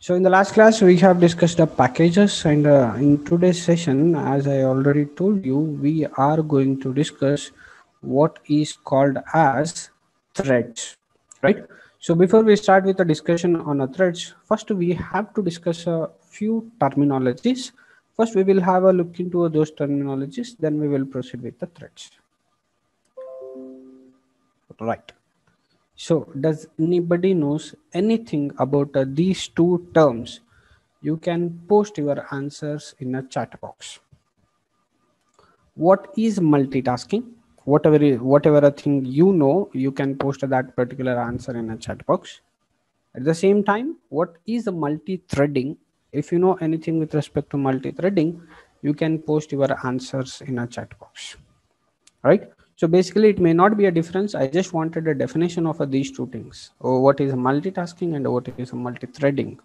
So in the last class, we have discussed the packages, and in today's session, as I already told you, we are going to discuss what is called as threads, right? So before we start with the discussion on a threads, first we have to discuss a few terminologies. First, we will have a look into those terminologies, then we will proceed with the threads, right? So does anybody knows anything about these two terms? You can post your answers in a chat box. What is multitasking? Whatever a thing you know, you can post that particular answer in a chat box. At the same time, what is multi-threading? If you know anything with respect to multi-threading, you can post your answers in a chat box, right? So basically, it may not be a difference. I just wanted a definition of these two things. What is multitasking and what is multi-threading?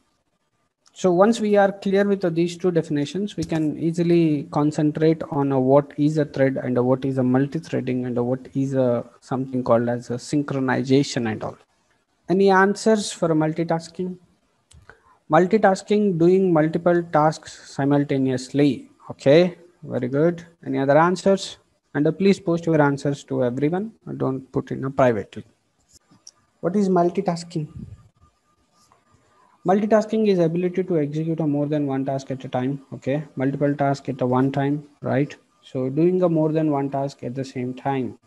So once we are clear with these two definitions, we can easily concentrate on what is a thread and what is a multi-threading and what is something called as a synchronization and all. Any answers for multitasking? Multitasking, doing multiple tasks simultaneously. Okay, very good. Any other answers? And please post your answers to everyone. Don't put in a privately. What is multitasking? Multitasking is ability to execute a more than one task at a time. Okay, multiple tasks at a one time, right? So doing a more than one task at the same time.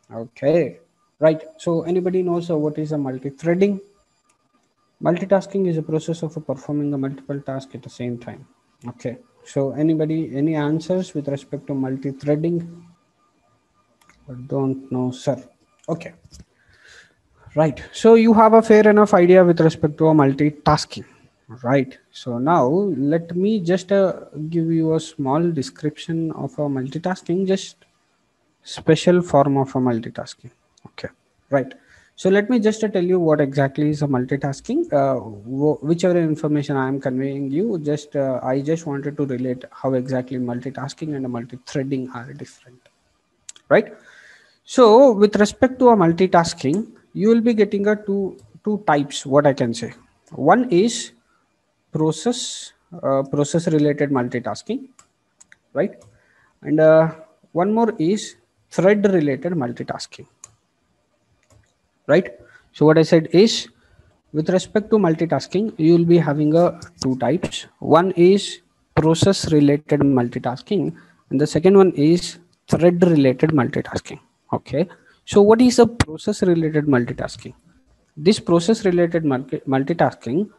Okay, right. So anybody knows what is a multi-threading? Multitasking is a process of performing a multiple task at the same time. Okay. So anybody, any answers with respect to multi-threading? I don't know, sir. Okay. Right. So you have a fair enough idea with respect to a multitasking. Right. So now let me just give you a small description of a multitasking, just special form of a multitasking. Okay. Right. So let me just tell you what exactly is a multitasking. Whichever information I am conveying you, just I just wanted to relate how exactly multitasking and a multi-threading are different. Right. So with respect to a multitasking, you will be getting a two types. What I can say, one is process related multitasking, right? And one more is thread related multitasking, right? So what I said is, with respect to multitasking, you will be having a two types. One is process related multitasking, and the second one is thread related multitasking. Okay. So what is a process related multitasking? This process related multitasking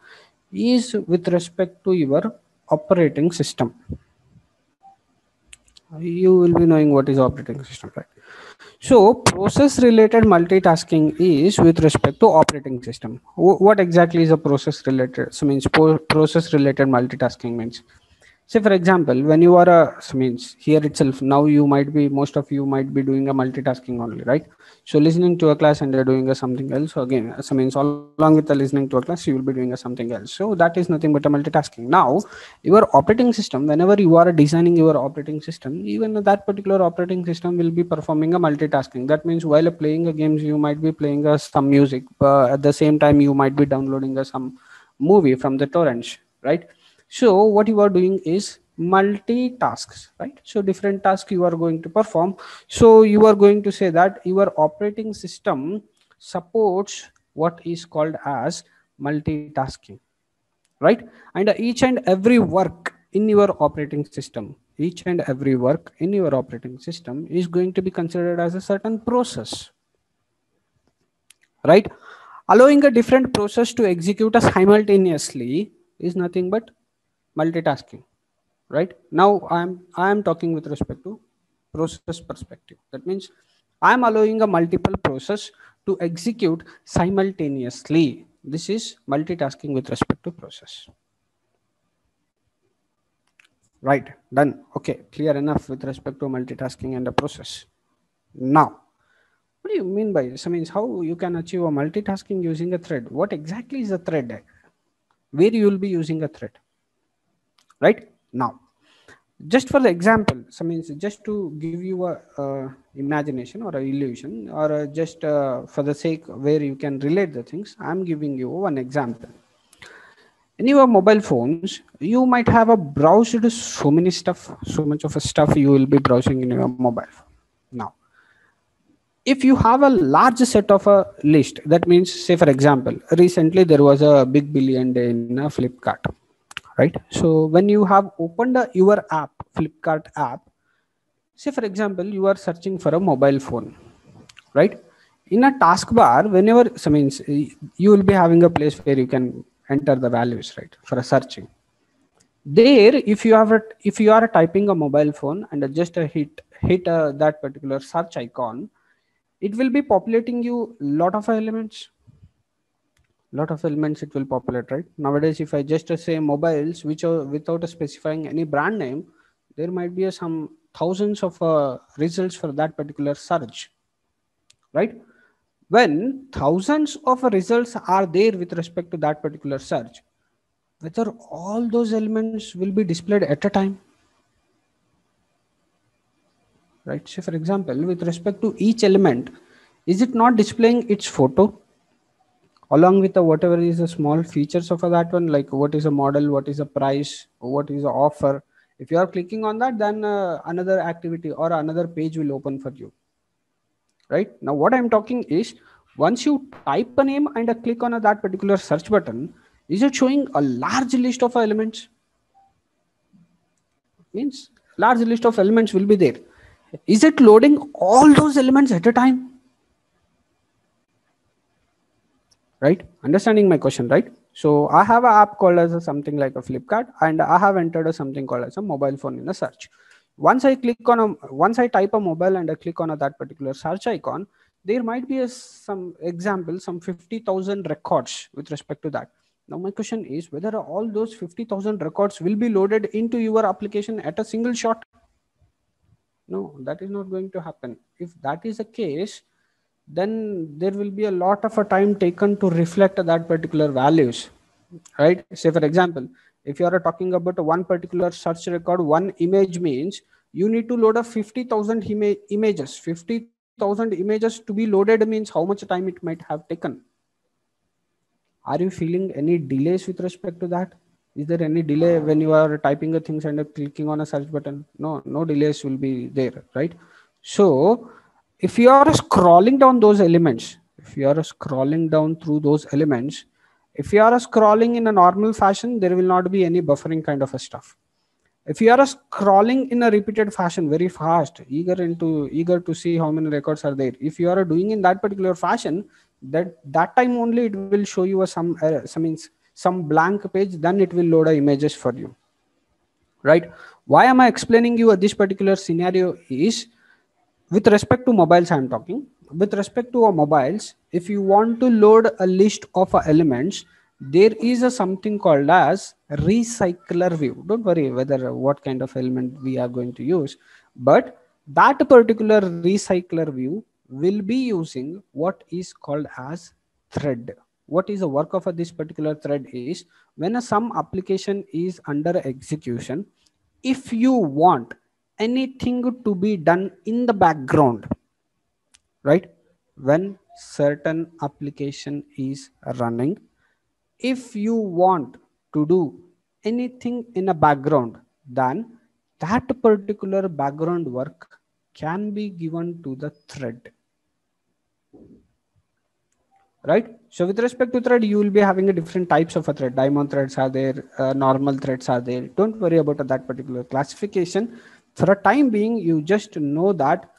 is with respect to your operating system. You will be knowing what is operating system, right? So process related multitasking is with respect to operating system. What exactly is a process related? So means process related multitasking means, say for example, when you are so means here itself, now you might be, most of you might be doing a multitasking only, right? So listening to a class and doing something else. So again, so means along with the listening to a class, you will be doing something else. So that is nothing but a multitasking. Now your operating system, whenever you are designing your operating system, even that particular operating system will be performing a multitasking. That means while playing a games, you might be playing some music, at the same time you might be downloading some movie from the torrents, right? So what you are doing is multitasks, right? So different tasks you are going to perform. So you are going to say that your operating system supports what is called as multitasking, right? And each and every work in your operating system, each and every work in your operating system is going to be considered as a certain process, right? Allowing a different process to execute simultaneously is nothing but multitasking, right? Now I am talking with respect to process perspective. That means I am allowing a multiple process to execute simultaneously. This is multitasking with respect to process, right? Done. Okay, clear enough with respect to multitasking and the process. Now what do you mean by this? I mean, how you can achieve a multitasking using a thread? What exactly is a thread? Where you will be using a thread, right? Now just for the example, so means just to give you a imagination or a illusion, or just for the sake where you can relate the things, I'm giving you one example. in your mobile phones, you might have a browsed so many stuff, so much of a stuff you will be browsing in your mobile phone. Now, if you have a large set of a list, that means, say for example, recently there was a big billion day in Flipkart, right? So when you have opened your app, Flipkart app, say for example, you are searching for a mobile phone, right? In a taskbar, whenever, so means you will be having a place where you can enter the values, right, for a searching. There, if you are typing a mobile phone and just hit that particular search icon, it will be populating you lot of elements. Lot of elements it will populate, right? Nowadays, if I just say mobiles, which are without specifying any brand name, there might be some thousands of results for that particular search, right? When thousands of results are there with respect to that particular search, whether all those elements will be displayed at a time, right? So for example, with respect to each element, is it not displaying its photo along with the whatever is the small features of that one, like what is a model, what is a price, what is the offer? If you are clicking on that, then another activity or another page will open for you, right? Now what I'm talking is, once you type a name and click on that particular search button, is it showing a large list of elements? Means large list of elements will be there. Is it loading all those elements at a time? Right? Understanding my question, right? So I have an app called as something like a Flipkart, and I have entered something called as a mobile phone in a search. Once I type a mobile and I click on that particular search icon, there might be some example, some 50,000 records with respect to that. Now my question is whether all those 50,000 records will be loaded into your application at a single shot. No, that is not going to happen. If that is the case, then there will be a lot of a time taken to reflect that particular values, right? Say for example, if you are talking about one particular search record, one image means you need to load a 50,000 images. 50,000 images to be loaded means how much time it might have taken. Are you feeling any delays with respect to that? Is there any delay when you are typing a things and clicking on a search button? No delays will be there, right? So if you are scrolling down those elements, if you are scrolling down through those elements, if you are scrolling in a normal fashion, there will not be any buffering kind of a stuff. If you are scrolling in a repeated fashion, very fast, eager to see how many records are there, if you are doing in that particular fashion, that time only it will show you some blank page, then it will load images for you, right? Why am I explaining you this particular scenario is, with respect to mobiles I'm talking. With respect to mobiles, if you want to load a list of elements, there is something called as recycler view. Don't worry whether what kind of element we are going to use, but that particular recycler view will be using what is called as thread. What is the work of this particular thread is, when some application is under execution, if you want anything to be done in the background, right? When certain application is running, if you want to do anything in a background, then that particular background work can be given to the thread, right? So with respect to thread, you will be having a different types of a thread. Diamond threads are there, normal threads are there. Don't worry about that particular classification. For a time being, you just know that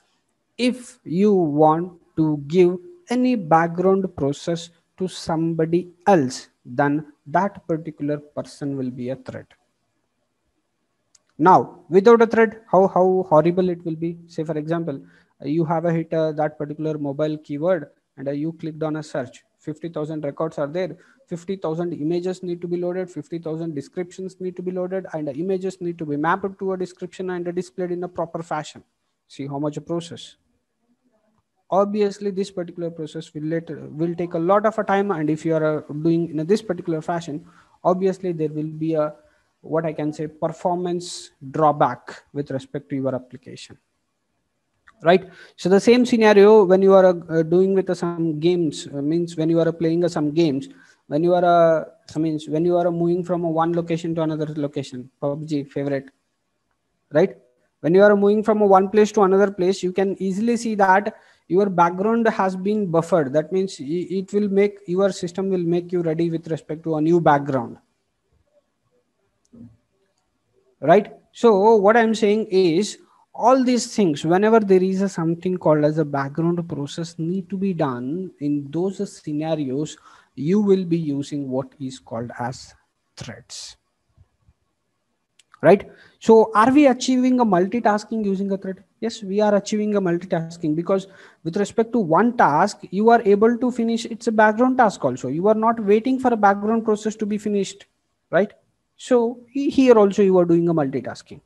if you want to give any background process to somebody else, then that particular person will be a thread. Now, without a thread, how horrible it will be. Say, for example, you have a hit that particular mobile keyword and you clicked on a search. 50,000 records are there. 50,000 images need to be loaded. 50,000 descriptions need to be loaded, and the images need to be mapped to a description and displayed in a proper fashion. See how much a process. Obviously, this particular process will take a lot of a time, and if you are doing in this particular fashion, obviously there will be a, what I can say, performance drawback with respect to your application, right? So the same scenario when you are doing with some games, means when you are playing some games, when you are means when you are moving from one location to another location, PUBG favorite, right? When you are moving from one place to another place, you can easily see that your background has been buffered. That means it will make your system will make you ready with respect to a new background, right? So what I'm saying is all these things, whenever there is something called as a background process need to be done in those scenarios, you will be using what is called as threads, right? So are we achieving a multitasking using a thread? Yes, we are achieving a multitasking, because with respect to one task, you are able to finish. It's a background task also. You are not waiting for a background process to be finished, right? So here also you are doing a multitasking,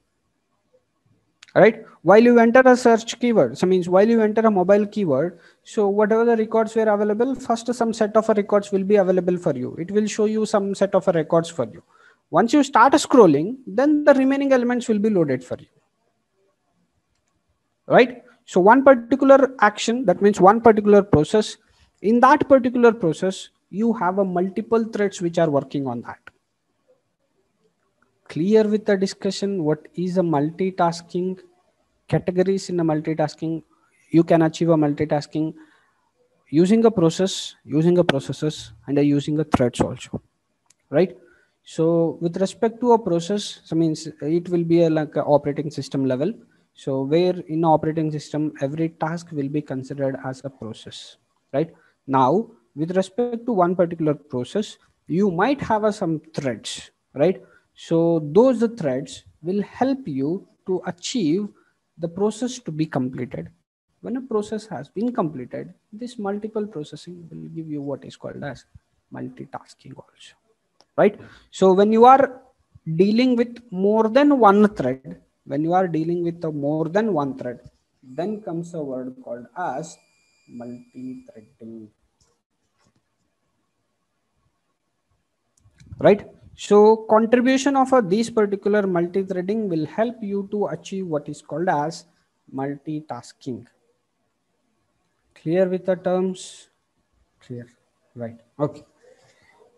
right? While you enter a search keyword, so means while you enter a mobile keyword, so whatever the records were available, first some set of records will be available for you. It will show you some set of records for you. Once you start scrolling, then the remaining elements will be loaded for you, right? So one particular action, that means one particular process. In that particular process, you have a multiple threads which are working on that. Clear with the discussion what is a multitasking, categories in a multitasking? You can achieve a multitasking using a process, using a processes, and using a threads also, right? So with respect to a process, so means it will be like a operating system level. So where in operating system, every task will be considered as a process, right? Now, with respect to one particular process, you might have some threads, right? So those threads will help you to achieve the process to be completed. When a process has been completed, this multiple processing will give you what is called as multitasking also, right? So when you are dealing with more than one thread, when you are dealing with more than one thread, then comes a word called as multi-threading, right? So contribution of these particular multi-threading will help you to achieve what is called as multitasking. Clear with the terms? Clear, right? Okay.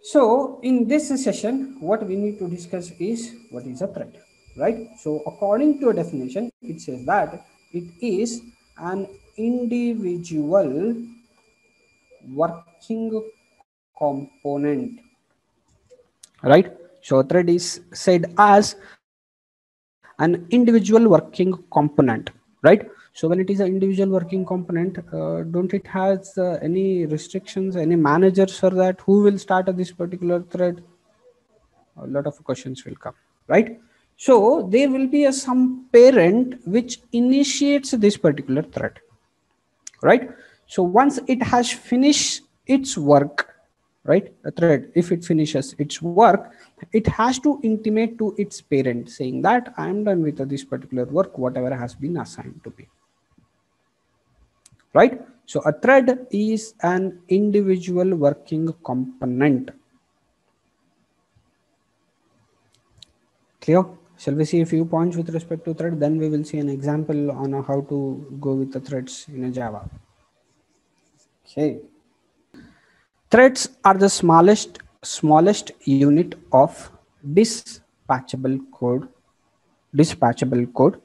So in this session, what we need to discuss is what is a thread, right? So according to a definition, it says that it is an individual working component, right? So thread is said as an individual working component, right? So when it is an individual working component, don't it has any restrictions, any managers for that? Who will start this particular thread? A lot of questions will come, right? So there will be some parent which initiates this particular thread, right? So once it has finished its work, right, a thread, if it finishes its work, it has to intimate to its parent saying that I am done with this particular work, whatever has been assigned to me, right? So a thread is an individual working component. Clear? Shall we see a few points with respect to thread? Then we will see an example on how to go with the threads in a Java. Okay. Threads are the smallest unit of dispatchable code. Dispatchable code.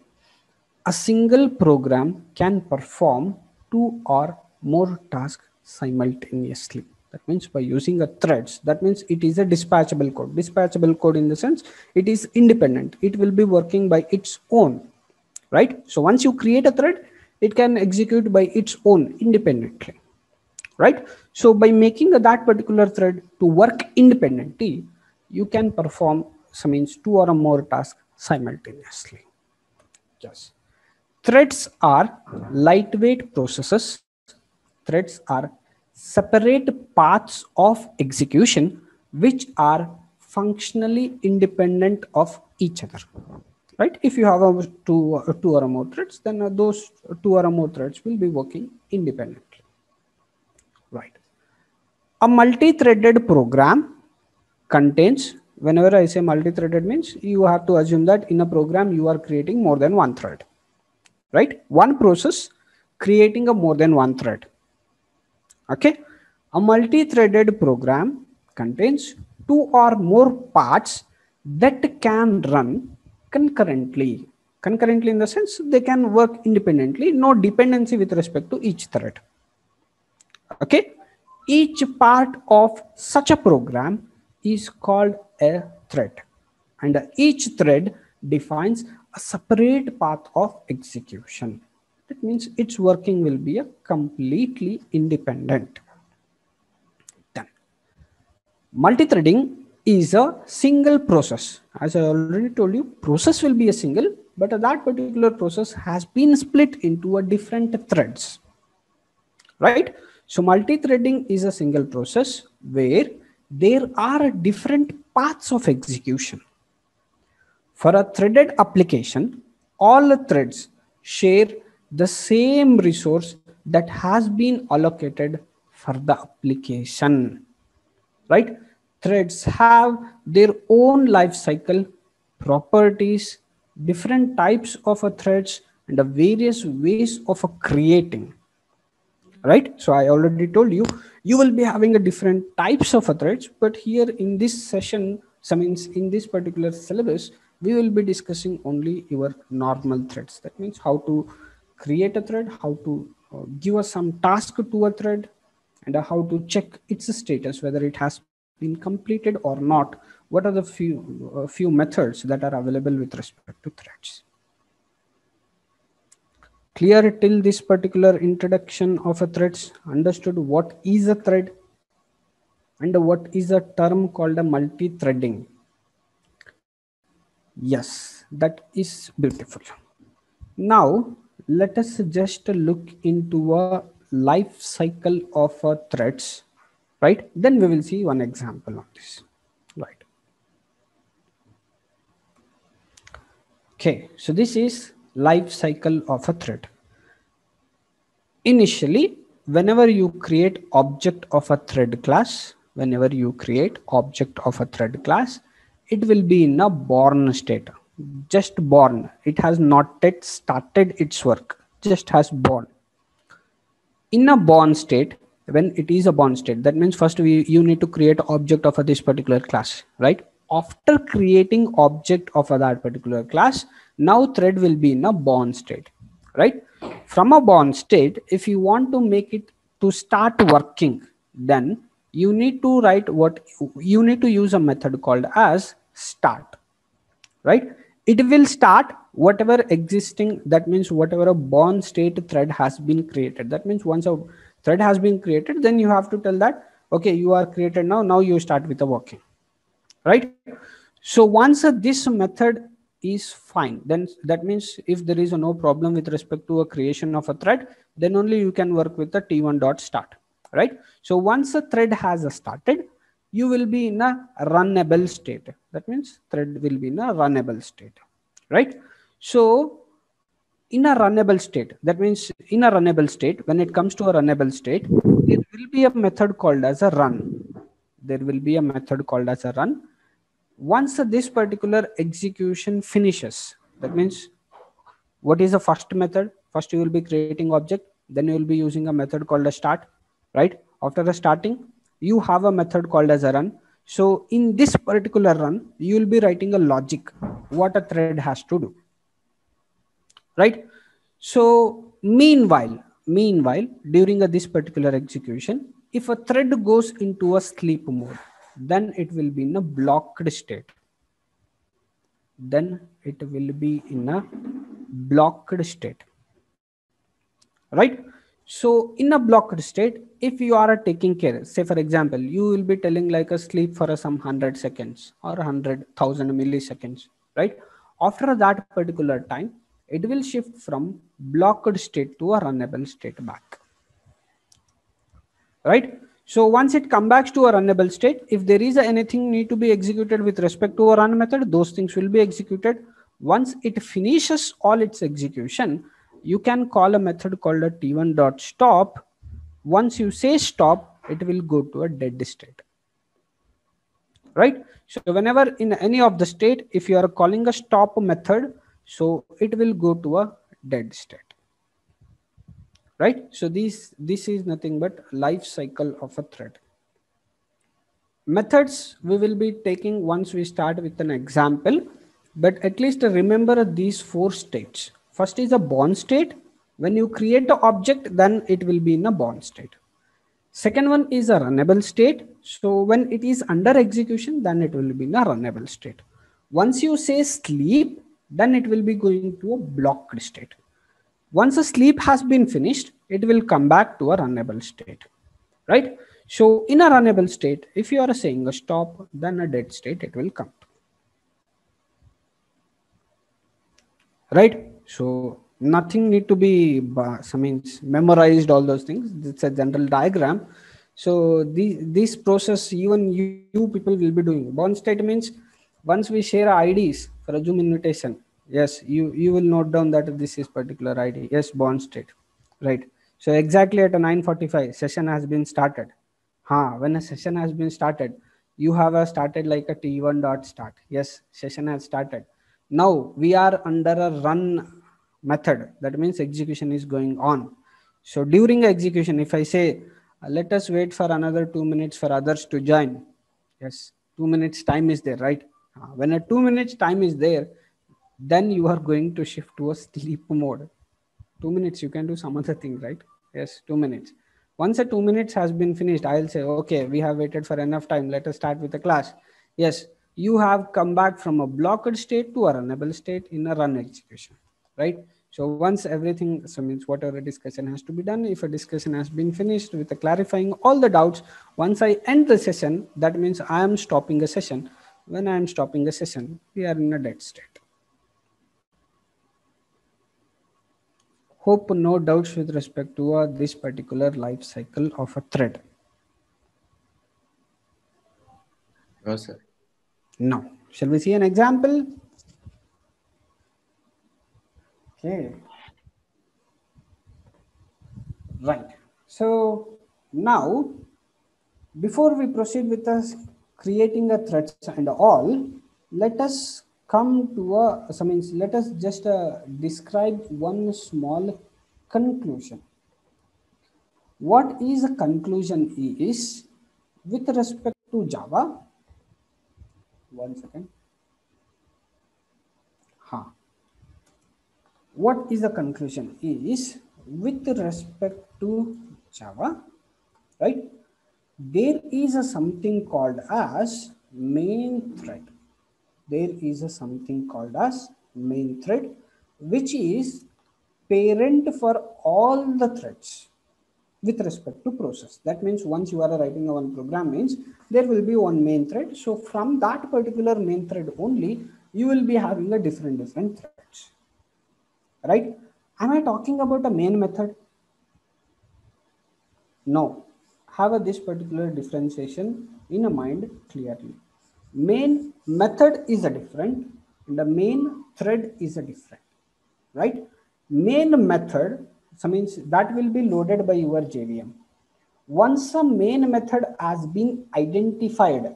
A single program can perform two or more tasks simultaneously. That means by using a threads, that means it is a dispatchable code. Dispatchable code in the sense it is independent. It will be working by its own, right? So once you create a thread, it can execute by its own independently, right? So by making that particular thread to work independently, you can perform some means two or more tasks simultaneously. Yes. Threads are lightweight processes. Threads are separate paths of execution which are functionally independent of each other. Right? If you have two or more threads, then those two or more threads will be working independently. Right. A multi-threaded program contains, whenever I say multi-threaded means you have to assume that in a program you are creating more than one thread, right? One process creating a more than one thread. Okay. A multi-threaded program contains two or more parts that can run concurrently. Concurrently in the sense they can work independently, no dependency with respect to each thread. Okay, each part of such a program is called a thread, and each thread defines a separate path of execution. That means its working will be a completely independent. Then multi-threading is a single process. As I already told you, process will be a single, but that particular process has been split into a different threads, right? So multi-threading is a single process where there are different paths of execution. For a threaded application, all threads share the same resource that has been allocated for the application, right? Threads have their own life cycle, properties, different types of threads, and the various ways of creating, right? So I already told you, you will be having a different types of threads, but here in this session, means in this particular syllabus, we will be discussing only your normal threads. That means how to create a thread, how to give us some task to a thread, and how to check its status, whether it has been completed or not. What are the few methods that are available with respect to threads? Clear till this particular introduction of a threads? Understood what is a thread and what is a term called a multi-threading? Yes, that is beautiful. Now let us just look into a life cycle of a threads, right? Then we will see one example of this, right? Okay, so this is life cycle of a thread. Initially, whenever you create object of a thread class, it will be in a born state, just born. It has not yet started its work, just has born. In a born state, when it is a born state, that means first you need to create object of this particular class, right? After creating object of that particular class, now thread will be in a born state, right? From a born state, if you want to make it to start working, then you need to write you need to use a method called as start, right? It will start whatever existing, that means whatever a born state thread has been created. That means once a thread has been created, then you have to tell that, okay, you are created now you start with the working, right? So once this method is fine, then that means if there is no problem with respect to a creation of a thread, then only you can work with the t1.start, right? So once a thread has started, you will be in a runnable state. That means thread will be in a runnable state, right? So in a runnable state, that means in a runnable state, when it comes to a runnable state, there will be a method called as a run. There will be a method called as a run. Once this particular execution finishes, that means what is the first method? First you will be creating object, then you will be using a method called a start, right? After the starting, you have a method called as a run. So in this particular run, you will be writing a logic, what a thread has to do, right? So meanwhile, during this particular execution, if a thread goes into a sleep mode, then it will be in a blocked state. Then it will be in a blocked state, right? So in a blocked state, if you are taking care, say for example, you will be telling like a sleep for some 100 seconds or 100,000 milliseconds, right? After that particular time, it will shift from blocked state to a runnable state back, right? So once it comes back to a runnable state, if there is anything need to be executed with respect to a run method, those things will be executed. Once it finishes all its execution, you can call a method called a t1.stop. Once you say stop, it will go to a dead state, right? So whenever in any of the state, if you are calling a stop method, so it will go to a dead state, right? So this is nothing but life cycle of a thread. Methods we will be taking once we start with an example, but at least remember these four states. First is a bound state. When you create the object, then it will be in a bound state. Second one is a runnable state. So when it is under execution, then it will be in a runnable state. Once you say sleep, then it will be going to a blocked state. Once a sleep has been finished, it will come back to a runnable state, right? So in a runnable state, if you are saying a stop, then a dead state, it will come, right? So nothing need to be means memorized, all those things. It's a general diagram. So this process, even you people will be doing. Bound state means once we share IDs for a Zoom invitation, yes, you will note down that this is particular ID. Yes, bound state, right? So exactly at a 9:45, session has been started. When a session has been started, you have a started like a T1 dot start. Yes, session has started. Now we are under a run method. That means execution is going on. So during execution, if I say, let us wait for another 2 minutes for others to join. Yes, 2 minutes time is there, right? When a 2 minutes time is there, then you are going to shift to a sleep mode. 2 minutes, you can do some other thing, right? Yes, 2 minutes. Once a 2 minutes has been finished, I'll say, okay, we have waited for enough time. Let us start with the class. Yes, you have come back from a blocked state to a runnable state in a run execution, right? So once everything, so means whatever discussion has to be done, if a discussion has been finished with the clarifying all the doubts, once I end the session, that means I am stopping a session. When I am stopping a session, we are in a dead state. Hope no doubts with respect to this particular life cycle of a thread. No, sir. Now, shall we see an example? Okay. Right. So now, before we proceed with us creating a threads and all, let us come to let us just describe one small conclusion. What is a conclusion is with respect to Java. One second. What is the conclusion is with respect to Java, right? There is a something called as main thread. There is a something called as main thread, which is parent for all the threads with respect to process. That means once you are writing a one program means there will be one main thread. So from that particular main thread only, you will be having a different threads, right? Am I talking about a main method? No. Have this particular differentiation in a mind clearly. Main method is a different and the main thread is a different, right? Main method, so means that will be loaded by your JVM. Once a main method has been identified,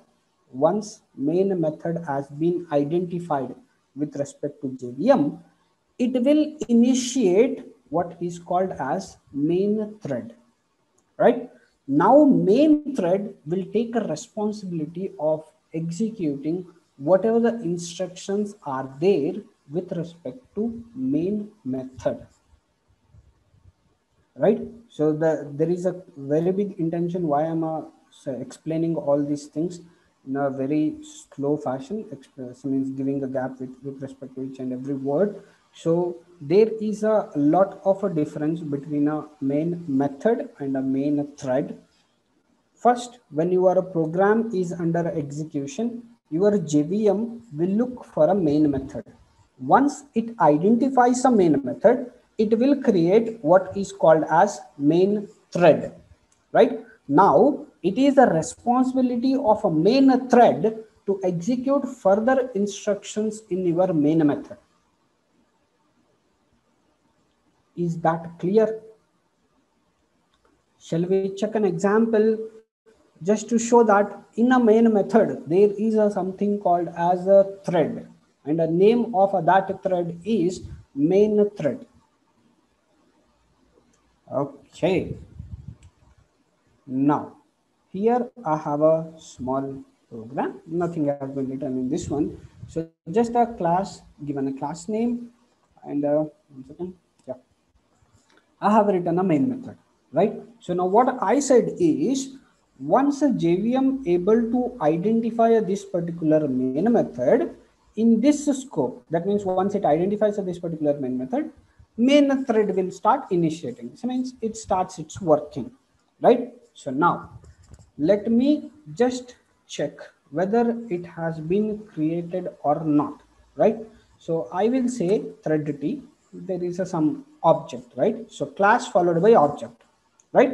with respect to JVM, it will initiate what is called as main thread, right? Now main thread will take a responsibility of executing whatever the instructions are there with respect to main method, right? So there is a very big intention why I'm explaining all these things in a very slow fashion, means giving a gap with respect to each and every word. So there is a lot of a difference between a main method and a main thread. First, when your program is under execution, your JVM will look for a main method. Once it identifies a main method, it will create what is called as main thread, right? Now, it is the responsibility of a main thread to execute further instructions in your main method. Is that clear? Shall we check an example just to show that in a main method there is something called as a thread, and the name of that thread is main thread. Okay, now here I have a small program, nothing has been written in this one. So just a class, given a class name, and 1 second, yeah, I have written a main method, right? So now what I said is, once a JVM able to identify this particular main method in this scope, that means once it identifies this particular main method, main thread will start initiating. So means it starts its working, right? So now let me just check whether it has been created or not, right? So I will say thread t, there is some object, right? So class followed by object, right?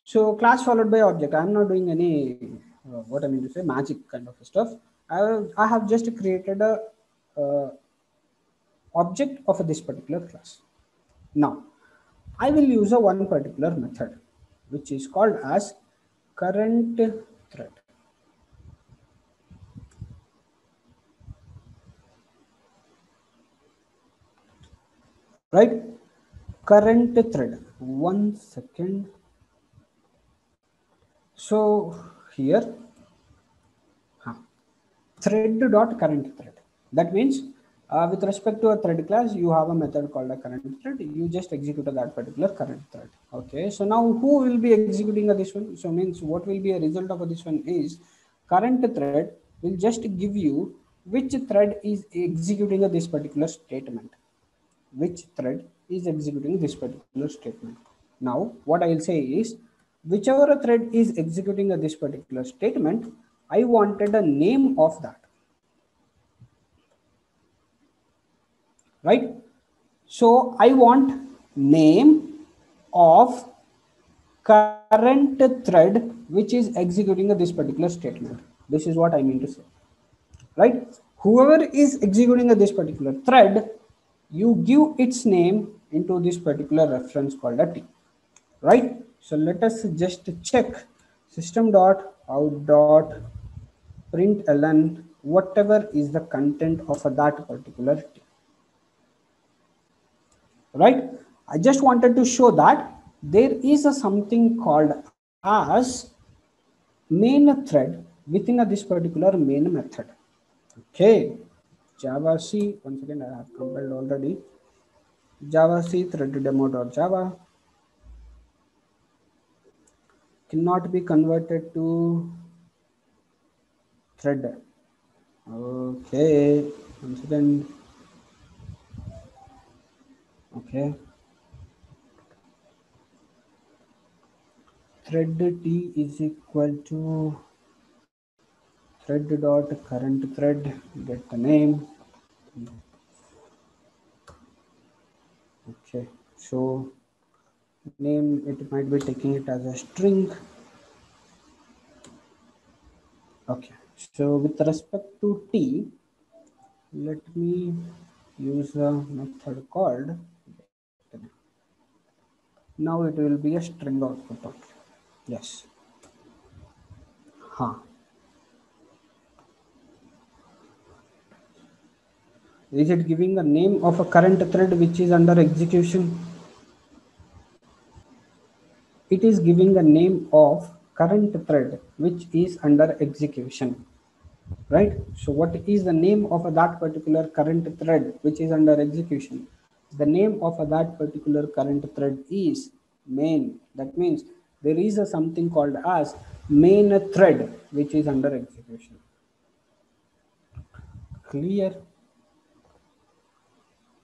So class followed by object, I'm not doing any what I mean to say magic kind of stuff. I have just created a uh, object of this particular class. Now I will use a one particular method which is called as current thread, right? Current thread, 1 second. So here thread dot current thread, that means with respect to a thread class you have a method called a current thread, you just execute that particular current thread. Okay, so now who will be executing this one? So means what will be a result of this one is current thread will just give you which thread is executing this particular statement, which thread is executing this particular statement. Now what I will say is, whichever a thread is executing this particular statement, I wanted a name of that, right? So I want name of current thread which is executing this particular statement. This is what I mean to say, right? Whoever is executing this particular thread, you give its name into this particular reference called a t, right? So let us just check system dot out dot println whatever is the content of that particular t, right? I just wanted to show that there is a something called as main thread within this particular main method. Okay, java c, once again I have compiled already, java c thread demo.java cannot be converted to thread. Okay, once again, okay, thread t is equal to thread dot current thread, get the name. Okay, so name, it might be taking it as a string. Okay, so with respect to t, let me use a method called, now it will be a string output. Okay, yes, huh. Is it giving a name of a current thread which is under execution? It is giving a name of current thread which is under execution, right? So what is the name of that particular current thread which is under execution? The name of that particular current thread is main. That means there is a something called as main thread which is under execution. Clear?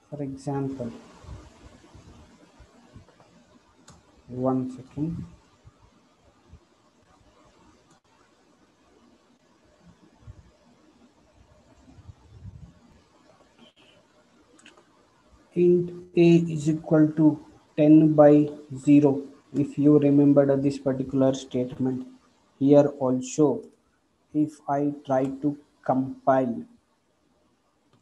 For example, 1 second. Int a is equal to 10 by 0. If you remembered this particular statement, here also if I try to compile,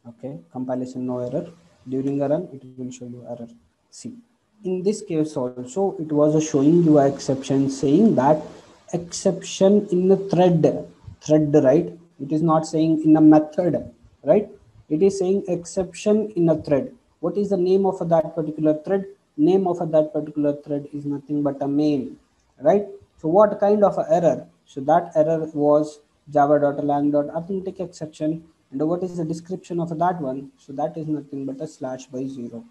okay, compilation no error, during a run it will show you error. See, in this case also it was showing you an exception saying that exception in the thread, right? It is not saying in a method, right? It is saying exception in a thread. What is the name of that particular thread? Name of that particular thread is nothing but a main, right? So what kind of error? So that error was java.lang.arithmetic exception. And what is the description of that one? So that is nothing but a slash by 0.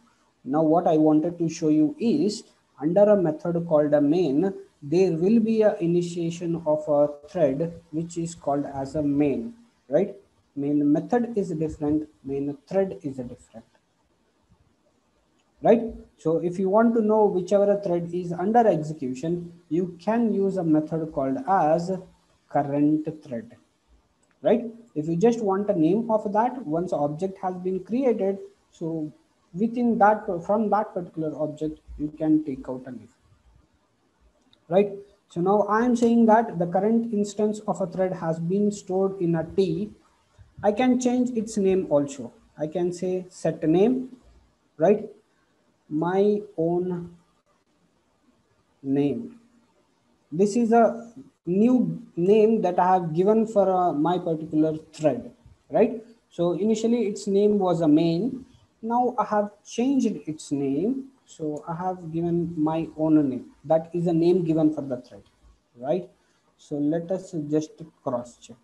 Now what I wanted to show you is, under a method called a main, there will be a initiation of a thread which is called as a main, right? Main method is different, main thread is different, right? So if you want to know whichever thread is under execution, you can use a method called as current thread, right? If you just want a name of that, once object has been created, so within that, from that particular object, you can take out a name, right? So now I am saying that the current instance of a thread has been stored in a T. I can change its name also. I can say set name, right? My own name. This is a new name that I have given for my particular thread, right? So initially its name was a main. Now I have changed its name. So I have given my own name. That is a name given for the thread, right? So let us just cross check.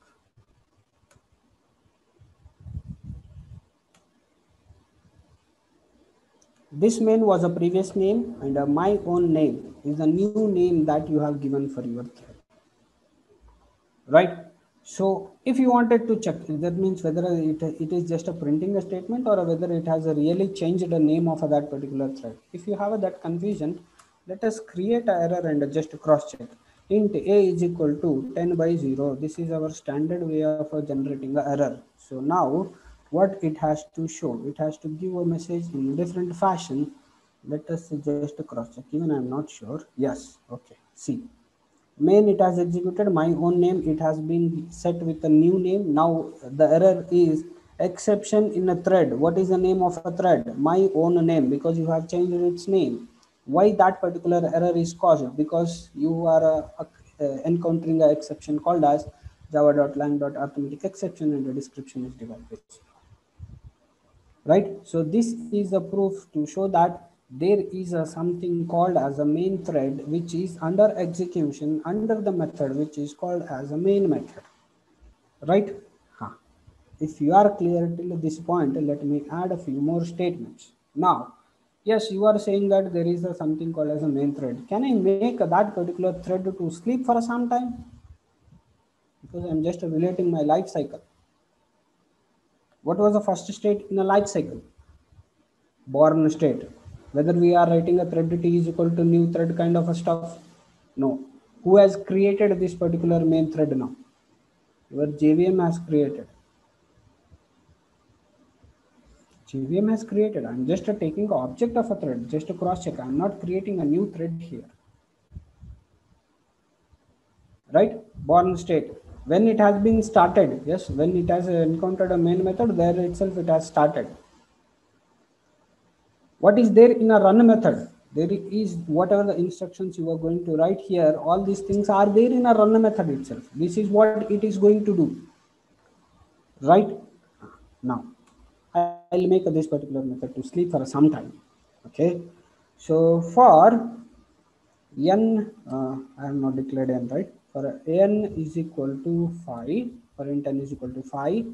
This main was a previous name, and my own name is a new name that you have given for your thread, right? So if you wanted to check, that means whether it is just a printing a statement or whether it has really changed the name of that particular thread. If you have that confusion, let us create an error and just cross check. Int a is equal to 10 by 0. This is our standard way of generating an error. So now what it has to show, it has to give a message in different fashion. Let us just cross check. Even I am not sure. Yes, okay, see, main, it has executed my own name, it has been set with a new name. Now the error is exception in a thread. What is the name of a thread? My own name, because you have changed its name. Why that particular error is caused? Because you are encountering an exception called as java.lang.arithmetic exception, and the description is divided by 0, right? So this is a proof to show that there is a something called as a main thread which is under execution under the method which is called as a main method, right? Huh. If you are clear till this point, let me add a few more statements. Now yes, you are saying that there is a something called as a main thread. Can I make that particular thread to sleep for some time? Because I'm just relating my life cycle. What was the first state in a life cycle? Born state. Whether we are writing a thread t is equal to new thread kind of a stuff? No. Who has created this particular main thread now? Your JVM has created. JVM has created. I'm just taking the object of a thread, just to cross check. I'm not creating a new thread here, right? Born state. When it has been started, yes, when it has encountered a main method, there itself it has started. What is there in a run method? There is whatever the instructions you are going to write here, all these things are there in a run method itself. This is what it is going to do, right? Now I'll make this particular method to sleep for some time. Okay, so for n, I have not declared n, right? For n is equal to 5, for int n is equal to 5,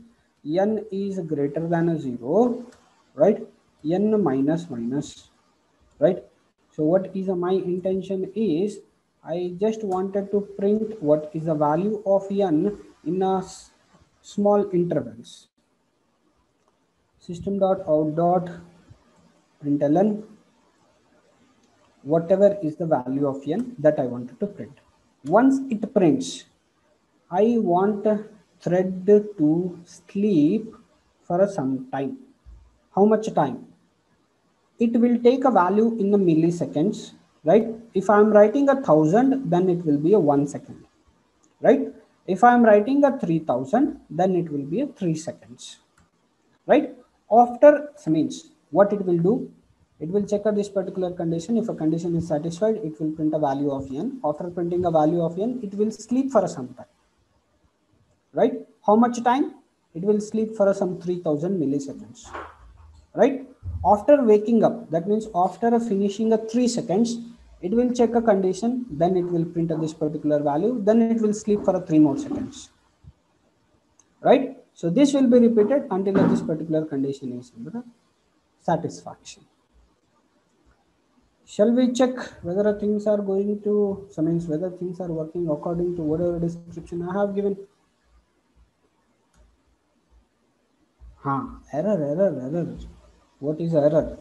n is greater than a 0, right? N minus minus, right? So what is my intention is, I just wanted to print what is the value of n in a small intervals. System.out.println whatever is the value of n that I wanted to print. Once it prints, I want thread to sleep for some time. How much time? It will take a value in the milliseconds, right? If I am writing 1,000, then it will be a 1 second, right? If I am writing 3,000, then it will be a 3 seconds, right? After, means what it will do, it will check this particular condition. If a condition is satisfied, it will print a value of n. After printing a value of n, it will sleep for some time, right? How much time? It will sleep for some 3,000 milliseconds, right? After waking up, that means after finishing 3 seconds, It will check a condition, then it will print this particular value, then it will sleep for 3 more seconds. Right? So this will be repeated until this particular condition is under satisfaction. Shall we check whether things are going to, so means whether things are working according to whatever description I have given? Error. What is error?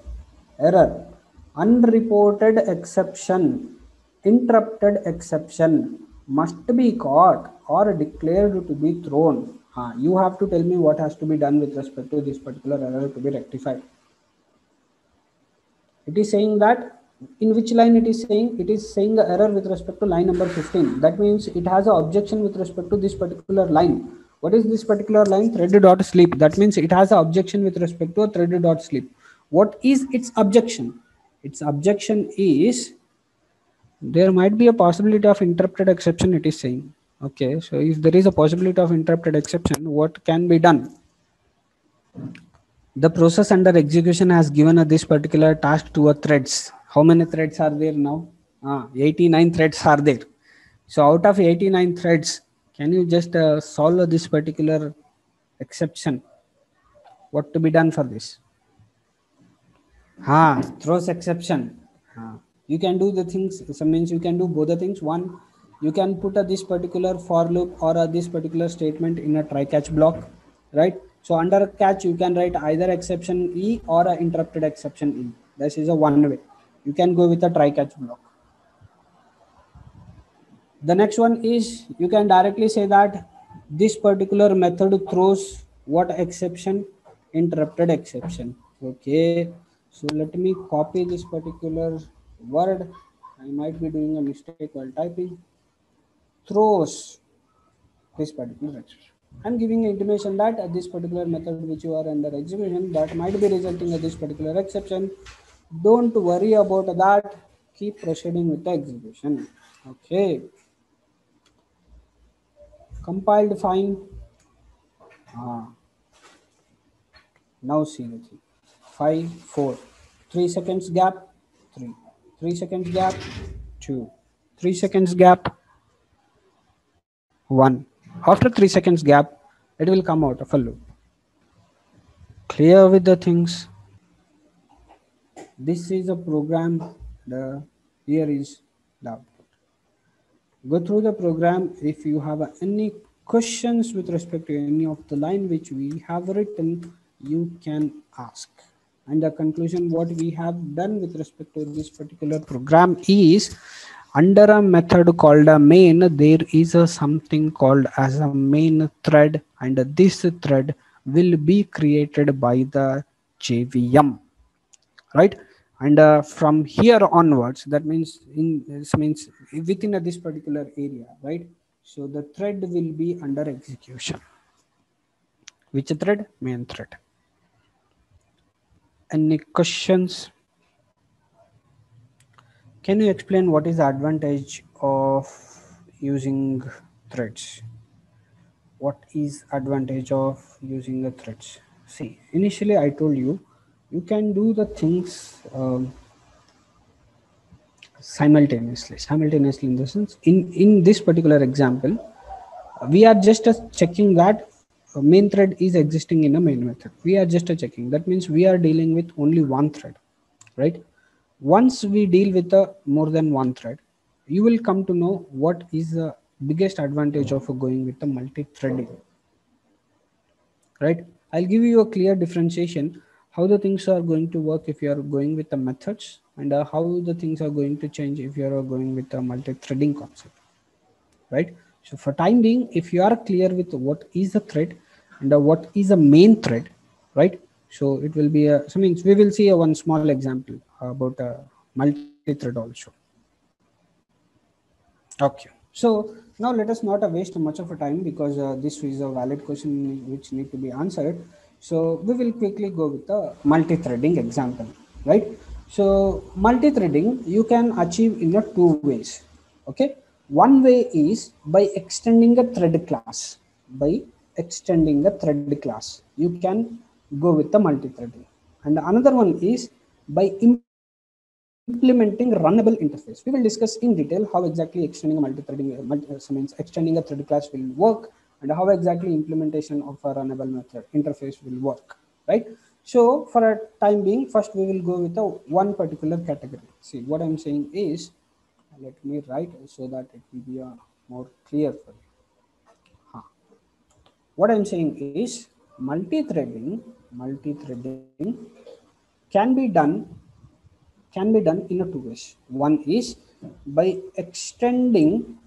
Error. Unreported exception, interrupted exception must be caught or declared to be thrown. You have to tell me what has to be done with respect to this particular error to be rectified. It is saying that, in which line it is saying? It is saying the error with respect to line number 15. That means it has an objection with respect to this particular line. What is this particular line? Thread dot sleep. That means it has an objection with respect to a thread dot sleep. What is its objection? Its objection is there might be a possibility of interrupted exception, it is saying. Okay, so if there is a possibility of interrupted exception, what can be done? The process under execution has given this particular task to a threads. How many threads are there now? 89 threads are there. So out of 89 threads, can you just solve this particular exception? What to be done for this? Throws exception. You can do the things, so means you can do both the things. One, you can put this particular for loop or this particular statement in a try catch block, right? So under catch, you can write either exception E or a interrupted exception E. This is a one way. You can go with a try catch block. The next one is you can directly say that this particular method throws what exception? Interrupted exception. Okay. So let me copy this particular word. I might be doing a mistake while typing. Throws this particular exception. I'm giving intimation that this particular method which you are under execution, that might be resulting in this particular exception. Don't worry about that. Keep proceeding with the execution. Okay. Compiled fine. Now see the thing. 5, 4. 3 seconds gap. 3. 3 seconds gap. 2. 3 seconds gap. 1. After 3 seconds gap, it will come out of a loop. Clear with the things. This is a program. Here is the output. Go through the program. If you have any questions with respect to any of the line which we have written, you can ask. And the conclusion, what we have done with respect to this particular program is, under a method called a main, there is a something called as a main thread, and this thread will be created by the JVM, right? And from here onwards, that means within this particular area, right? So the thread will be under execution. Which thread? Main thread. Any questions? Can you explain what is the advantage of using threads? What is advantage of using the threads? See, initially I told you, you can do the things simultaneously in the sense, in this particular example, we are just checking that main thread is existing in a main method. We are just checking. That means we are dealing with only one thread, right? Once we deal with more than one thread, you will come to know what is the biggest advantage of going with the multi-threading, right? I'll give you a clear differentiation how the things are going to work if you are going with the methods, and how the things are going to change if you are going with the multi-threading concept, right? So for time being, if you are clear with what is a thread and what is a main thread, right? So it will be so means we will see one small example about a multi-thread also. Okay, so now let us not waste much of a time, because this is a valid question which need to be answered. So we will quickly go with the multi-threading example, right? So multi-threading you can achieve in two ways. Okay, one way is by extending a thread class. By extending a thread class, you can go with the multi-threading, and another one is by implementing runnable interface. We will discuss in detail how exactly extending a multi-threading means extending a thread class will work, and how exactly implementation of a runnable method interface will work, right? So for a time being, first we will go with a one particular category. See, what I'm saying is, let me write so that it will be more clear for you. What I'm saying is multi-threading can be done in a two ways. One is by extending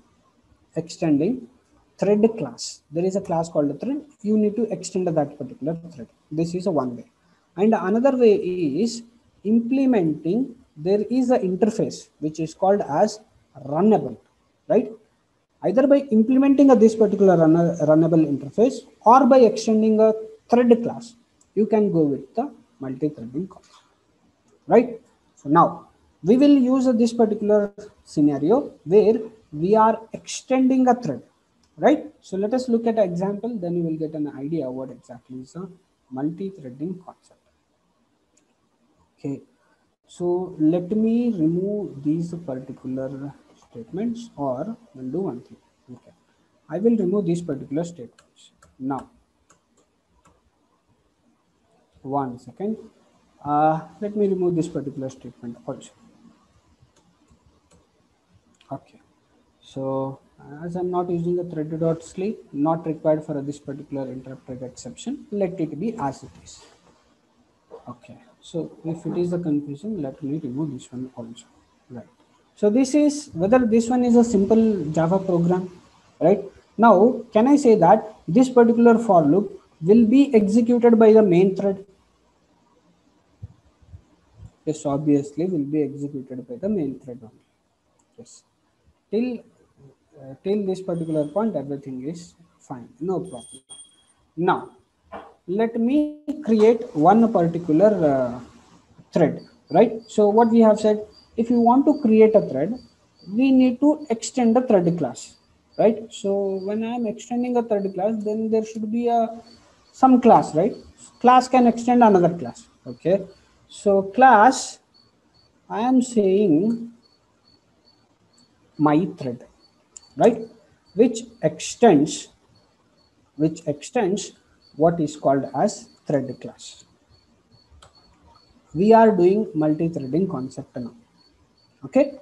thread class. There is a class called a thread. You need to extend that particular thread. This is a one way. And another way is implementing. There is an interface which is called as runnable, right? Either by implementing this particular runnable interface or by extending a thread class, you can go with the multi-threading concept, right? So now we will use this particular scenario where we are extending a thread, right? So let us look at an example, then you will get an idea what exactly is a multi-threading concept. Okay, so let me remove these particular statements, or we'll do one thing. Okay, I will remove these particular statements now. One second. Let me remove this particular statement also. Okay, so as I'm not using the thread.sleep, not required for this particular interrupted exception, let it be as it is. Okay, so if it is a confusion, let me remove this one also, right? So this is whether this one is a simple Java program, right? Now, can I say that this particular for loop will be executed by the main thread? Yes, obviously will be executed by the main thread only. Yes, till this particular point, everything is fine, no problem. Now, let me create one particular thread, right? So what we have said, if you want to create a thread, we need to extend the thread class, right? So when I am extending a thread class, then there should be some class, right? Class can extend another class. Okay, so class, I am saying my thread, right? which extends what is called as thread class. We are doing multi-threading concept now. Okay,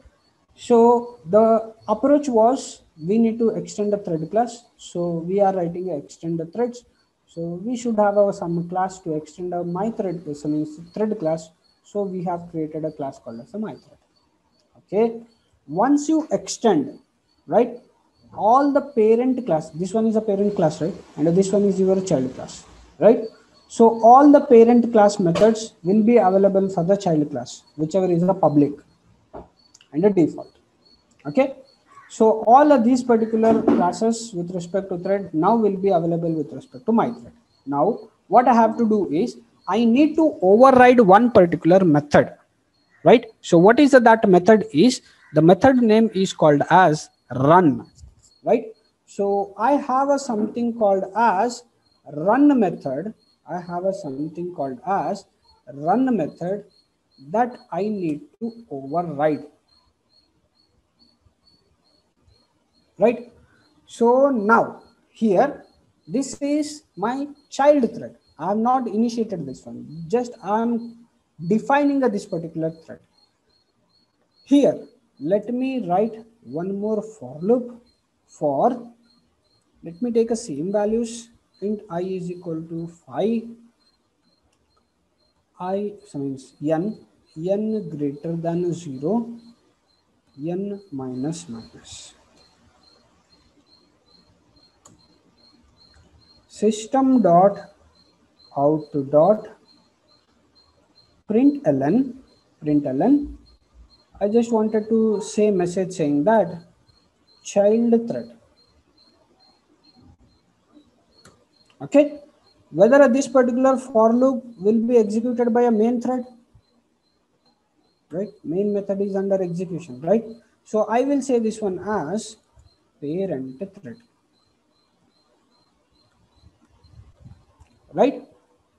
so the approach was we need to extend the thread class, so we are writing extend the threads. So we should have some class to extend my thread, so means thread class. So we have created a class called as a my thread. Okay, once you extend, right, all the parent class, this one is a parent class, right, and this one is your child class, right? So all the parent class methods will be available for the child class, whichever is a public and a default. Okay, so all of these particular classes with respect to thread now will be available with respect to my thread. Now what I have to do is I need to override one particular method, right? So what is that method is, the method name is called as run, right? So I have something called as run method. I have something called as run method that I need to override, right? So now here, this is my child thread. I have not initiated this one, just I am defining this particular thread. Here, let me write one more for loop for, let me take a same values, int I is equal to 5, I, so means n greater than 0, n minus minus. System dot out dot println, I just wanted to say message saying that child thread. Okay, whether this particular for loop will be executed by a main thread, right? Main method is under execution, right? So I will say this one as parent thread, right?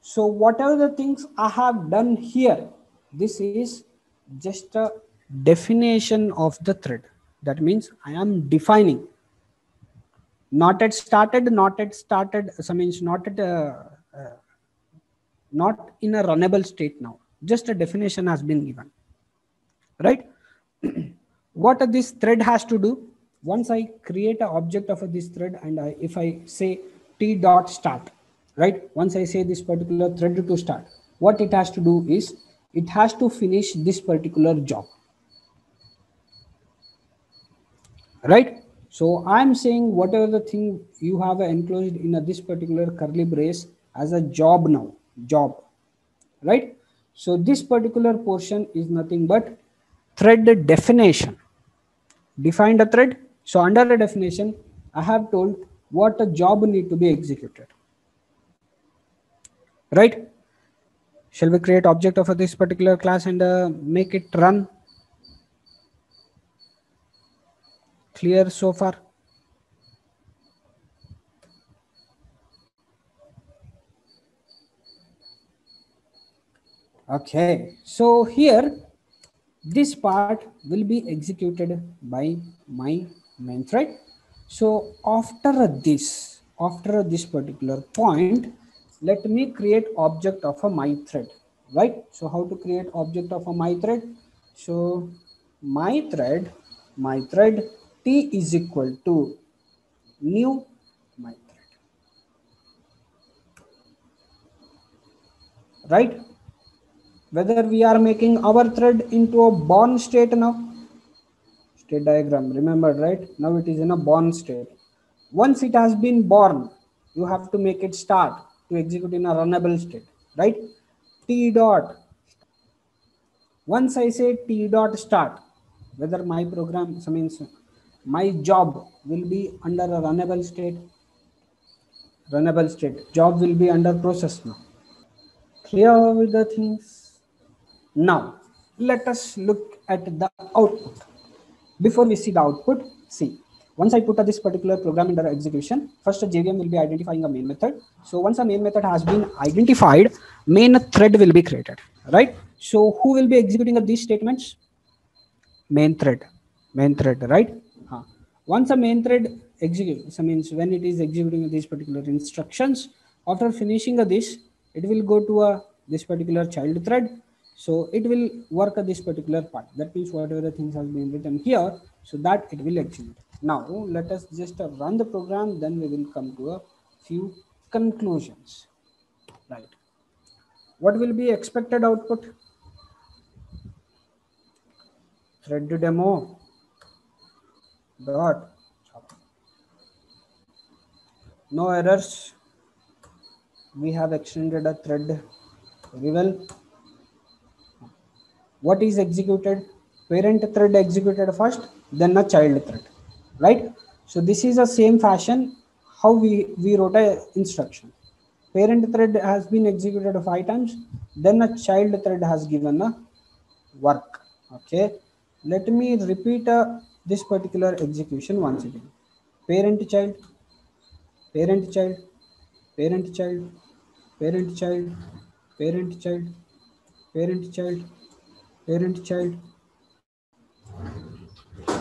So whatever the things I have done here, this is just a definition of the thread. That means I am defining, not at started, so means not in a runnable state now. Just a definition has been given, right? What this thread has to do, once I create an object of this thread, and if I say t dot start, right? Once I say this particular thread to start, what it has to do is it has to finish this particular job, right? So I'm saying whatever the thing you have enclosed in this particular curly brace as a job now, job, right? So this particular portion is nothing but thread definition. Defined a thread. So under a definition, I have told what a job need to be executed, right? Shall we create object of this particular class and make it run? Clear so far? Okay, so here this part will be executed by my main thread. So after this particular point, let me create object of a my thread, right? So how to create object of a my thread? So my thread t is equal to new my thread, right? Whether we are making our thread into a born state now, state diagram, remember, right? Now it is in a born state. Once it has been born, you have to make it start to execute in a runnable state, right? T dot, once I say t dot start, whether my program, so means my job will be under a runnable state, job will be under process now. Clear with the things? Now let us look at the output. Before we see the output, see, once I put this particular program under execution, first a JVM will be identifying a main method. So once a main method has been identified, main thread will be created, right? So who will be executing these statements? Main thread, right? Once a main thread executes, so means when it is executing these particular instructions, after finishing this, it will go to this particular child thread. So it will work this particular part. That means whatever the things has been written here, so that it will execute. Now let us just run the program, then we will come to a few conclusions, right? What will be expected output? Thread demo dot, no errors, we have extended a thread very well. What is executed? Parent thread executed first, then a child thread, right? So this is the same fashion how we wrote a instruction. Parent thread has been executed 5 times, then a child thread has given a work. Okay, let me repeat this particular execution once again. Parent child, parent child, parent child, parent child, parent child, parent child, parent child,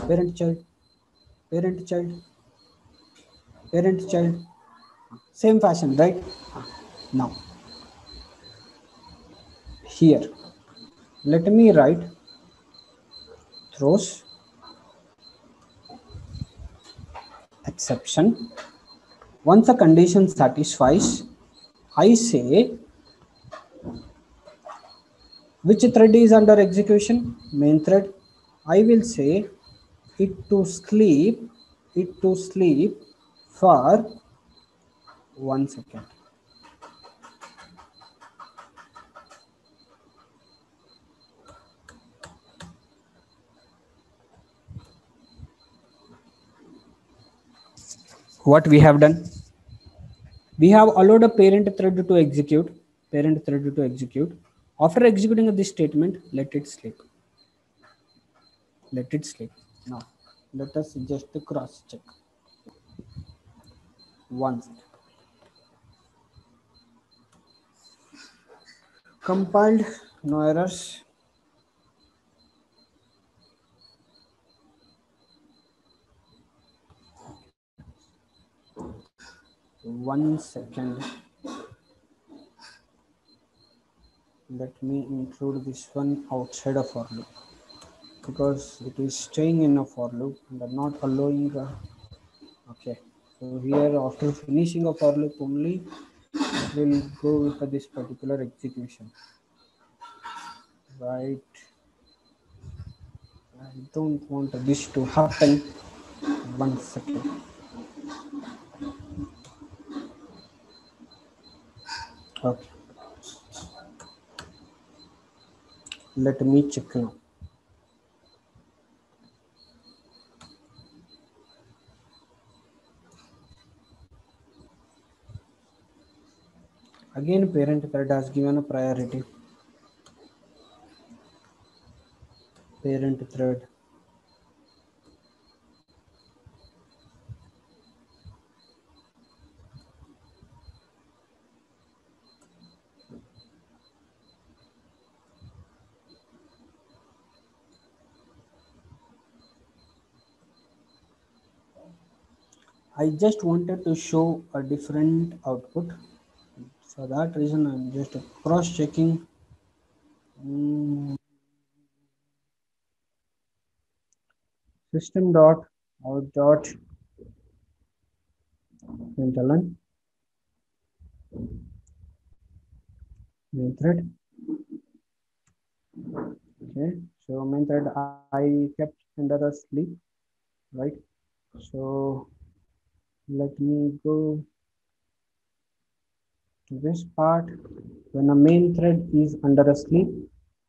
parent child, parent child, parent child, same fashion, right? Now here let me write throws exception. Once a condition satisfies, I say which thread is under execution? Main thread. I will say it to sleep for 1 second. What we have done? We have allowed a parent thread to execute. After executing this statement, let it sleep. Now let us just cross check once. Compiled, no errors. 1 second. Let me include this one outside of for loop because it is staying in a for loop and I'm not allowing. Okay, so here after finishing a for loop only, it will go with this particular execution. Right. I don't want this to happen. 1 second. Okay. Let me check now. Again, parent thread has given a priority. Parent thread. I just wanted to show a different output. For that reason, I'm just cross-checking. System dot out dot println main thread. Okay, so main thread I kept under the sleep, right? So let me go to this part. When a main thread is under a sleep,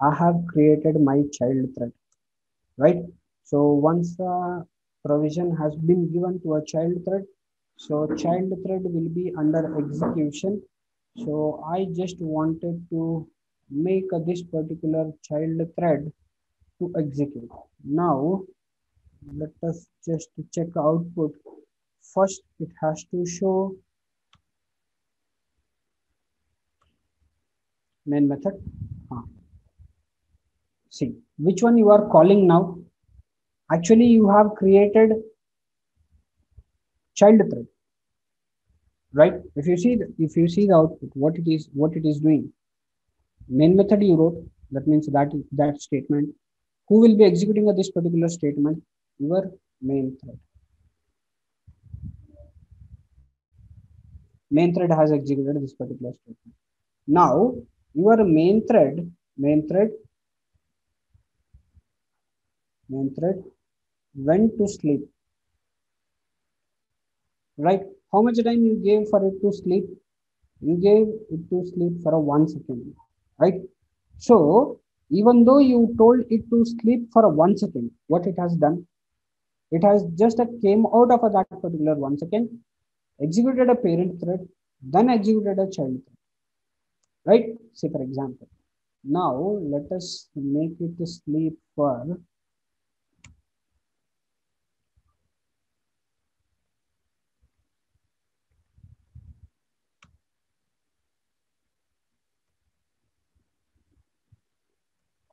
I have created my child thread, right? So once the provision has been given to a child thread, so child thread will be under execution. So I just wanted to make this particular child thread to execute. Now let us just check output. First it has to show main method. See which one you are calling now. Actually you have created child thread, right? If you see the output, what it is doing. Main method you wrote, that means that statement. Who will be executing this particular statement? Your main thread. Main thread has executed this particular statement. Now your main thread went to sleep, right? How much time you gave for it to sleep? You gave it to sleep for a 1 second, right? So even though you told it to sleep for a 1 second, what it has done, it has just came out of that particular 1 second, executed a parent thread, then executed a child thread, right? Say for example, now let us make it sleep for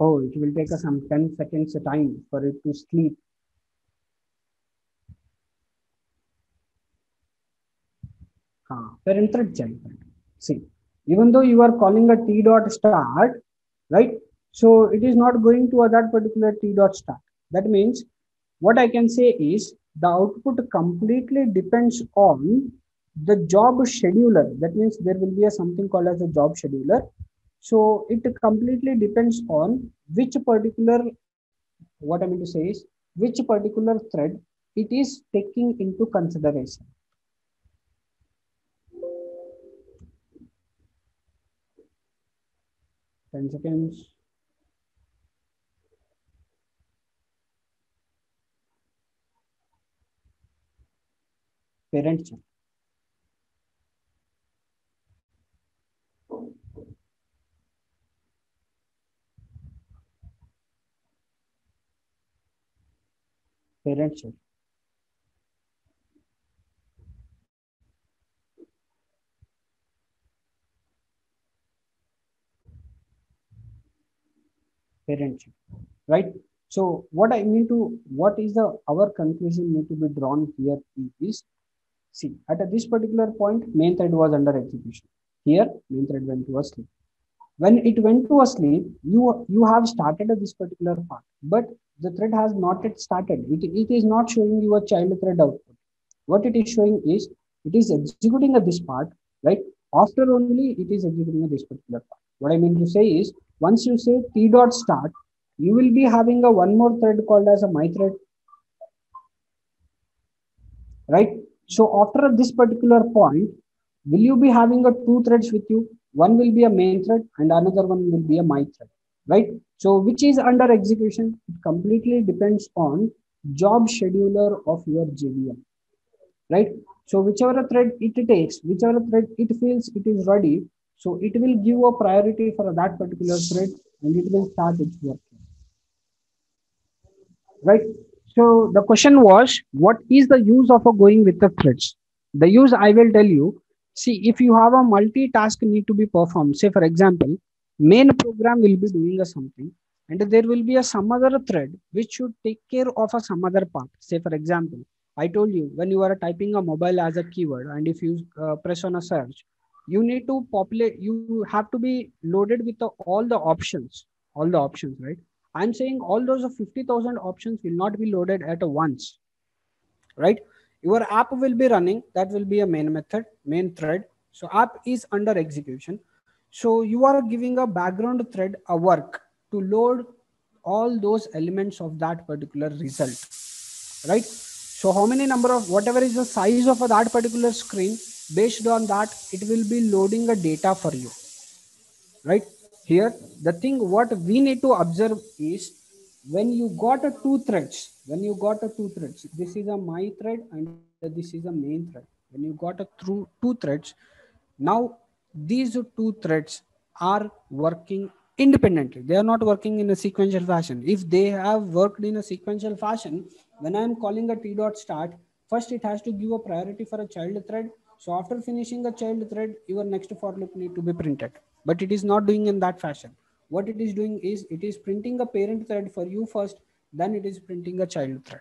it will take us some 10 seconds time for it to sleep. Parent thread child thread. See, even though you are calling a t dot start, right? So it is not going to that particular t dot start. That means what I can say is the output completely depends on the job scheduler. That means there will be something called as a job scheduler. So it completely depends on which particular, what I mean to say is which particular thread it is taking into consideration. Ten seconds. Parent child. Parent child. Parent child. Right? So what I mean to, what is the our conclusion need to be drawn here is See, at this particular point, main thread was under execution. Here, main thread went to a sleep. When it went to a sleep, you have started this particular part, but the thread has not yet started. It is not showing you a child thread output. What it is showing is it is executing at this part, right? After only it is executing at this particular part. What I mean to say is, once you say t dot start, you will be having a one more thread called as a my thread, right? So after this particular point, will you be having a two threads with you? One will be a main thread and another one will be a my thread, right? So which is under execution? It completely depends on job scheduler of your JVM, right? So whichever thread it takes, whichever thread it feels it is ready, so it will give a priority for that particular thread and it will start its work, right? So the question was, what is the use of a going with the threads? The use I will tell you. See, if you have a multitask need to be performed, say for example, main program will be doing a something, and there will be a some other thread which should take care of a some other part. Say for example, I told you when you are typing a mobile as a keyword, and if you press on a search, you need to populate. You have to be loaded with all the options, right? I'm saying all those 50,000 options will not be loaded at once, right? Your app will be running, that will be a main method, main thread. So app is under execution. So you are giving a background thread a work to load all those elements of that particular result, right? So how many number of, whatever is the size of that particular screen, based on that, it will be loading a data for you, right? Here the thing what we need to observe is, when you got a two threads, this is a my thread and this is a main thread. When you got a through two threads, now these two threads are working independently. They are not working in a sequential fashion. If they have worked in a sequential fashion, when I am calling a t dot start, first it has to give a priority for a child thread. So after finishing a child thread, your next for loop need to be printed, but it is not doing in that fashion. What it is doing is it is printing a parent thread for you first, then it is printing a child thread.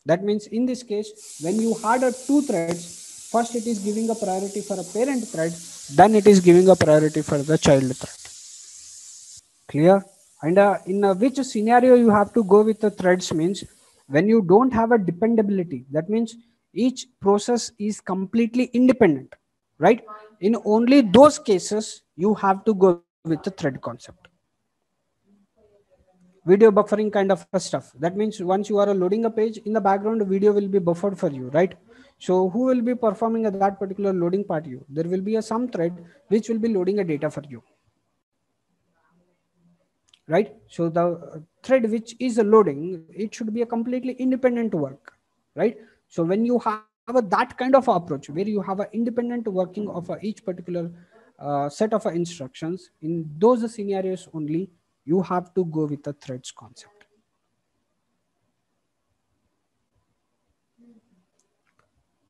That means in this case, when you had a two threads, first it is giving a priority for a parent thread, then it is giving a priority for the child thread. Clear? And in which scenario you have to go with the threads means, when you don't have a dependability, that means each process is completely independent, right? In only those cases, you have to go with the thread concept. Video buffering kind of a stuff. That means once you are loading a page, in the background, video will be buffered for you, right? So who will be performing at that particular loading part? You. There will be a some thread which will be loading a data for you, right? So the thread which is loading, it should be a completely independent work, right? So when you have that kind of approach where you have an independent working of each particular set of instructions, in those scenarios only you have to go with the threads concept.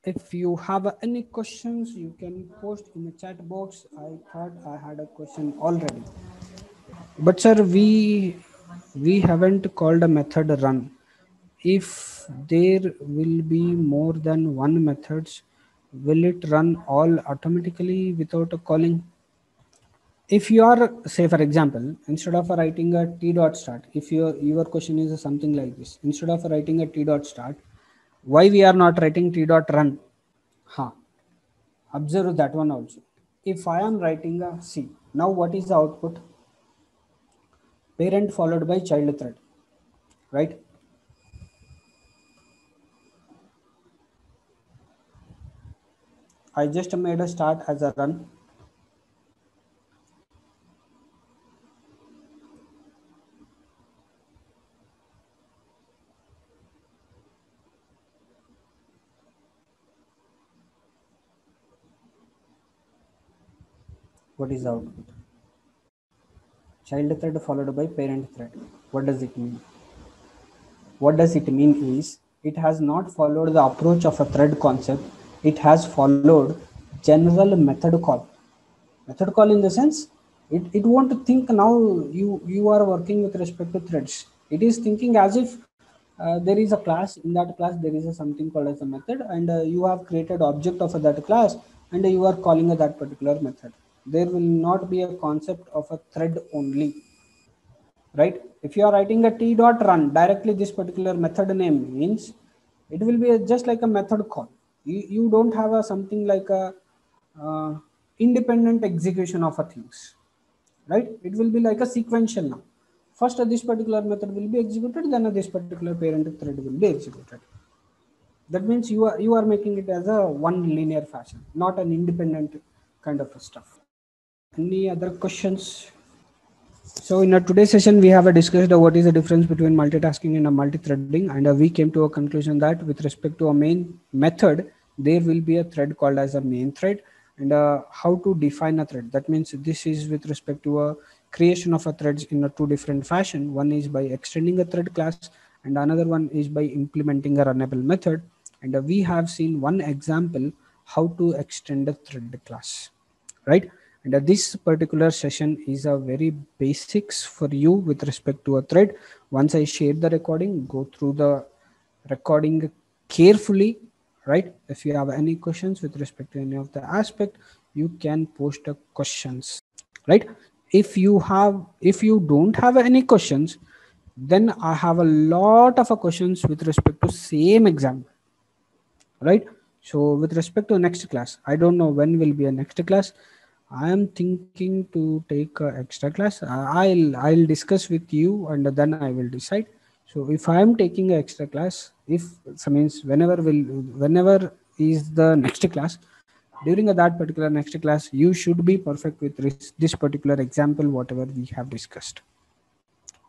If you have any questions, you can post in the chat box. I thought I had a question already. But sir, we haven't called a method run. If there will be more than one methods, will it run all automatically without a calling? If you are, say for example, instead of writing a t dot start, if your question is something like this, instead of writing a t dot start, why we are not writing t dot run? Observe that one also. If I am writing a C, now what is the output? Parent followed by child thread, right? I just made a start as a run. What is the output? Child thread followed by parent thread. What does it mean? What does it mean is, it has not followed the approach of a thread concept. It has followed general method call. Method call in the sense, it won't think now you are working with respect to threads. It is thinking as if there is a class. In that class there is a something called as a method, and you have created object of that class, and you are calling that particular method. There will not be a concept of a thread only, right? If you are writing a t dot run directly, this particular method name means it will be just like a method call. You don't have a something like a independent execution of a things, right? It will be like a sequential now. First this particular method will be executed, then this particular parent thread will be executed. That means you are making it as a one linear fashion, not an independent kind of stuff. Any other questions? So in our today's session, we have discussed what is the difference between multitasking and a multi-threading, and we came to a conclusion that with respect to a main method, there will be a thread called as a main thread, and how to define a thread. That means this is with respect to a creation of a threads in a two different fashion. One is by extending a thread class, and another one is by implementing a runnable method. And we have seen one example how to extend a thread class, right? And this particular session is a very basics for you with respect to a thread. Once I share the recording, go through the recording carefully, right? If you have any questions with respect to any of the aspect, you can post the questions, right? If you don't have any questions, then I have a lot of questions with respect to same example, right? So with respect to next class, I don't know when will be a next class. I am thinking to take a extra class. I'll discuss with you, and then I will decide. So if I am taking an extra class, if so means whenever is the next class, during that particular next class, you should be perfect with this particular example whatever we have discussed,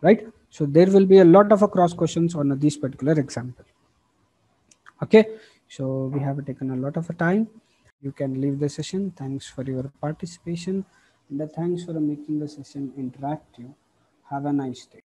right? So there will be a lot of cross questions on this particular example. Okay, so we have taken a lot of time. You can leave the session. Thanks for your participation, and thanks for making the session interactive. Have a nice day.